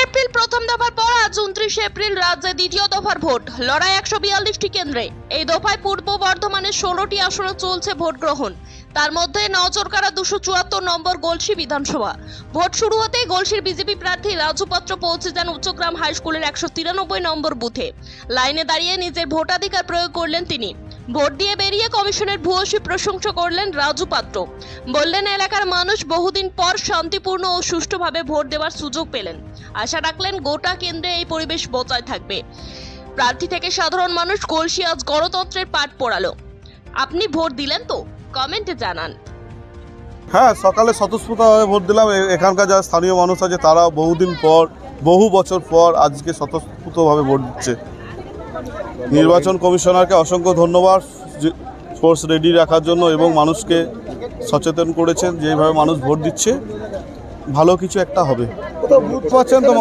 April প্রথম দফার পর আজ 29 এপ্রিল রাজ্যে দ্বিতীয় দফার ভোট লড়াই 142টি কেন্দ্রে। এই দফায় পূর্ব বর্ধমানের 16টি আসনে চলছে ভোট গ্রহণ। তার মধ্যে নজরকাড়া 274 নম্বর গলসি বিধানসভা। ভোট শুরু হতেই গলসির বিজেপি প্রার্থী রাজু পাত্র পৌঁছে যান উচ্চগ্রাম হাই স্কুলের 193 নম্বর বুথে। লাইনে দাঁড়িয়ে নিজের ভোটাধিকার প্রয়োগ করলেন তিনি। ভোট দিয়ে বেরিয়ে কমিশনের ভূয়সী প্রশংসা করলেন রাজু পাত্র। বললেন এলাকার মানুষ বহুদিন পর শান্তিপূর্ণ ও সুষ্ঠুভাবে ভোট দেওয়ার সুযোগ পেলেন। আশা রাখলেন গোটা কেন্দ্রে এই পরিবেশ বজায় থাকবে। প্রার্থী থেকে সাধারণ মানুষ গলসি আজ গণতন্ত্রের পাঠ পড়ালো। আপনি ভোট দিলেন তো? কমেন্টে জানান। হ্যাঁ, সকালে স্বতঃস্ফূর্তভাবে ভোট দিলাম। এখানকার যারা স্থানীয় মানুষ আছে তারা বহুদিন পর, বহু বছর পর আজকে স্বতঃস্ফূর্তভাবে ভোট দিচ্ছে। নির্বাচন কমিশনারকে অসংখ্য ধন্যবাদ ফোর্স রেডি রাখার জন্য এবং মানুষকে সচেতন করেছেন যেভাবে মানুষ ভোট দিচ্ছে ভালো কিছু একটা হবে। পাচ্ছেন তো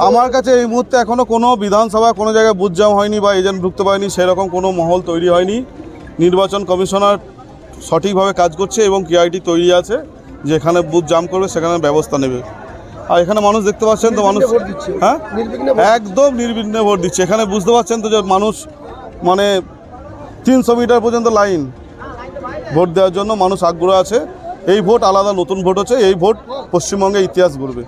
আমার কাছে এই মুহূর্তে এখনও কোনো বিধানসভা কোনো জায়গায় বুথ জাম হয়নি বা এজেন্ট ঢুকতে পারেনি, সেরকম কোনো মহল তৈরি হয়নি। নির্বাচন কমিশনার সঠিকভাবে কাজ করছে এবং কিআইটি তৈরি আছে, যেখানে বুথ জাম করবে সেখানে ব্যবস্থা নেবে। আর এখানে মানুষ দেখতে পাচ্ছেন তো, মানুষ হ্যাঁ একদম নির্বিঘ্নে ভোট দিচ্ছে। এখানে বুঝতে পারছেন তো যে মানুষ মানে 300 মিটার পর্যন্ত লাইন ভোট দেওয়ার জন্য মানুষ আগ্রহ আছে। এই ভোট আলাদা নতুন ভোট হচ্ছে, এই ভোট পশ্চিমবঙ্গে ইতিহাস গড়বে।